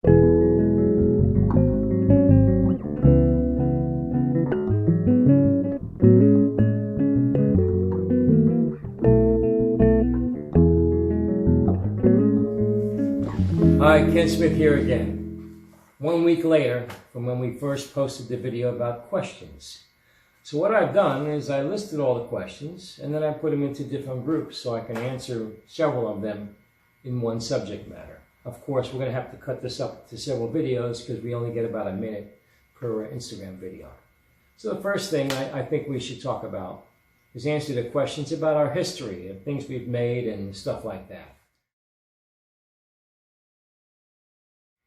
Hi, Ken Smith here again. 1 week later from when we first posted the video about questions. So what I've done is I listed all the questions and then I put them into different groups so I can answer several of them in one subject matter. Of course, we're going to have to cut this up to several videos because we only get about a minute per Instagram video. So the first thing I think we should talk about is answer the questions about our history and things we've made and stuff like that.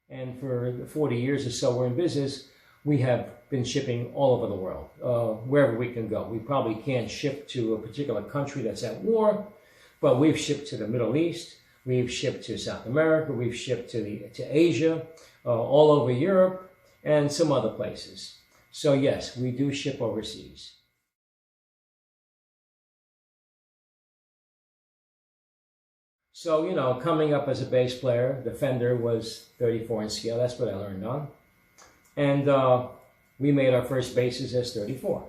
And for the 40 years or so we're in business, we have been shipping all over the world, wherever we can go. We probably can't ship to a particular country that's at war, but we've shipped to the Middle East, we've shipped to South America, we've shipped to Asia, all over Europe, and some other places. So yes, we do ship overseas. So, you know, coming up as a bass player, the Fender was 34 inch scale. That's what I learned on. And we made our first basses as 34.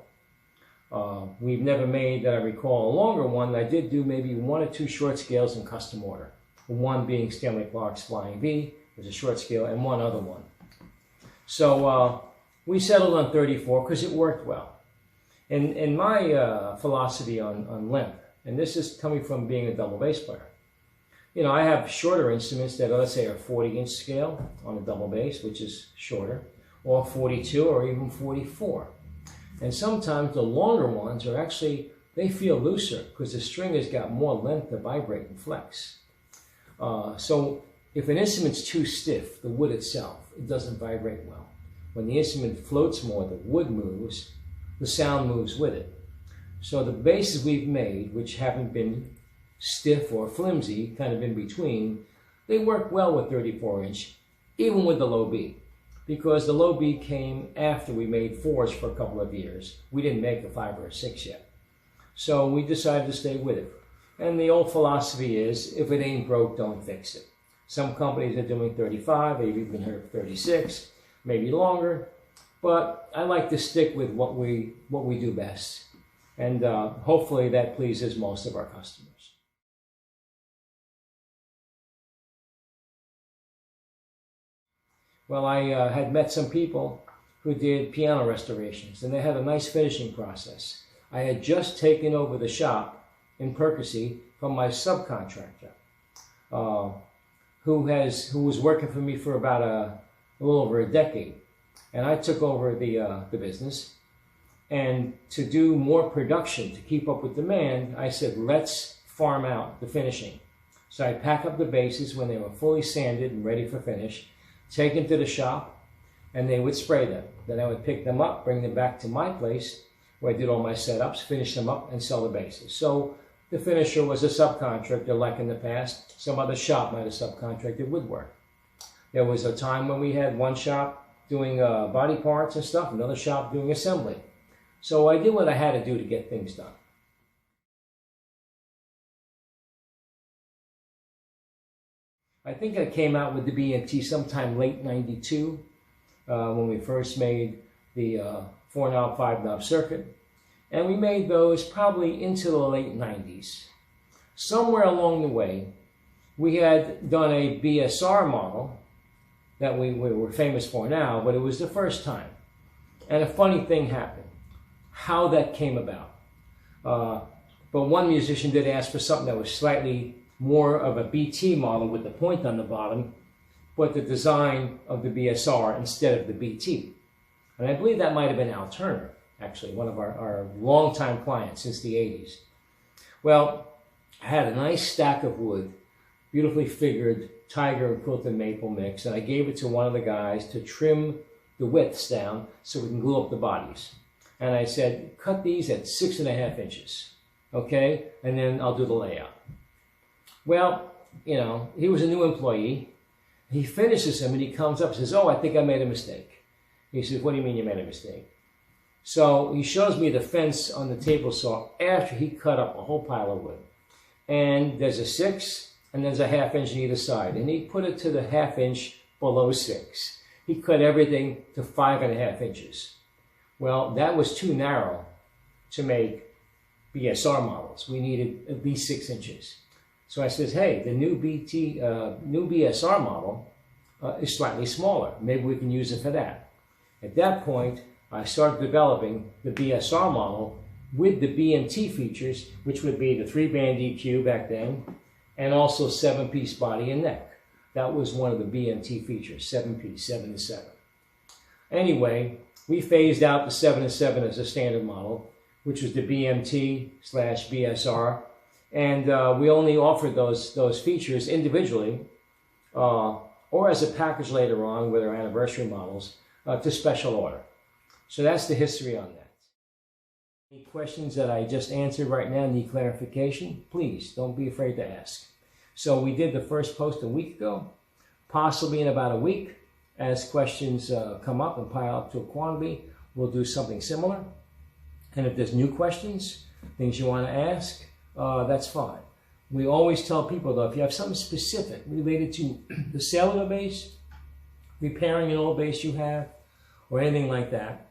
We've never made, that I recall, a longer one. I did do maybe 1 or 2 short scales in custom order. One being Stanley Clark's Flying V, was a short scale, and one other one. So we settled on 34 because it worked well. And my philosophy on length, and this is coming from being a double bass player. You know, I have shorter instruments that, let's say, are 40 inch scale on a double bass, which is shorter, or 42 or even 44. And sometimes the longer ones are actually, they feel looser because the string has got more length to vibrate and flex. So if an instrument's too stiff, the wood itself, it doesn't vibrate well. When the instrument floats more, the wood moves, the sound moves with it. So the basses we've made, which haven't been stiff or flimsy, kind of in between, they work well with 34 inch, even with the low B, because the low B came after we made 4s for a couple of years. We didn't make a 5 or a 6 yet. So we decided to stay with it. And the old philosophy is, if it ain't broke, don't fix it. Some companies are doing 35, they've even heard 36, maybe longer, but I like to stick with what we do best. And hopefully that pleases most of our customers. Well, I had met some people who did piano restorations, and they had a nice finishing process. I had just taken over the shop in Percy from my subcontractor, who was working for me for about a little over a decade. And I took over the business. And to do more production, to keep up with demand, I said, let's farm out the finishing. So I pack up the basses when they were fully sanded and ready for finish, take them to the shop, and they would spray them. Then I would pick them up, bring them back to my place, where I did all my setups, finish them up, and sell the basses. So the finisher was a subcontractor, like in the past. Some other shop might have subcontracted woodwork. There was a time when we had one shop doing body parts and stuff, another shop doing assembly. So I did what I had to do to get things done. I think I came out with the B&T sometime late '92 when we first made the 4-knob, 5-knob circuit. And we made those probably into the late '90s. Somewhere along the way, we had done a BSR model that we were famous for now, but it was the first time. And a funny thing happened, how that came about. But one musician did ask for something that was slightly more of a BT model with the point on the bottom, but the design of the BSR instead of the BT. And I believe that might have been Al Turner, actually, one of our longtime clients since the 80s. Well, I had a nice stack of wood, beautifully figured tiger and quilted maple mix, and I gave it to one of the guys to trim the widths down so we can glue up the bodies. And I said, cut these at 6.5 inches, okay? And then I'll do the layout. Well, you know, he was a new employee. He finishes them and he comes up and says, oh, I think I made a mistake. He says, what do you mean you made a mistake? So he shows me the fence on the table saw after he cut up a whole pile of wood. And there's a 6 and there's a 1/2 inch on either side. And he put it to the 1/2 inch below 6. He cut everything to 5.5 inches. Well, that was too narrow to make BSR models. We needed at least 6 inches. So I says, hey, the new BSR model is slightly smaller. Maybe we can use it for that. At that point, I started developing the BSR model with the BMT features, which would be the 3-band EQ back then, and also 7-piece body and neck. That was one of the BMT features, 7-piece, 7 to 7. Anyway, we phased out the 7 to 7 as a standard model, which was the BMT/BSR, and we only offered those features individually or as a package later on with our anniversary models to special order. So that's the history on that. Any questions that I just answered right now need clarification? Please don't be afraid to ask. So we did the first post a week ago. Possibly in about a week, as questions come up and pile up to a quantity, we'll do something similar. And if there's new questions, things you want to ask, that's fine. We always tell people, though, if you have something specific related to the cellular base, repairing an old base you have, or anything like that,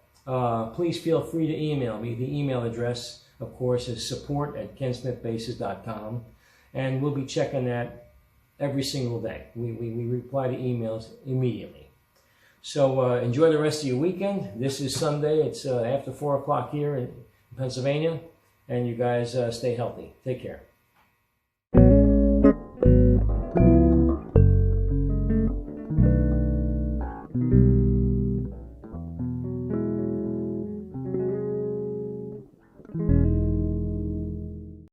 please feel free to email me. The email address, of course, is support@kensmithbases.com, and we'll be checking that every single day. We reply to emails immediately. So enjoy the rest of your weekend. This is Sunday. It's after 4 o'clock here in Pennsylvania, and you guys stay healthy. Take care.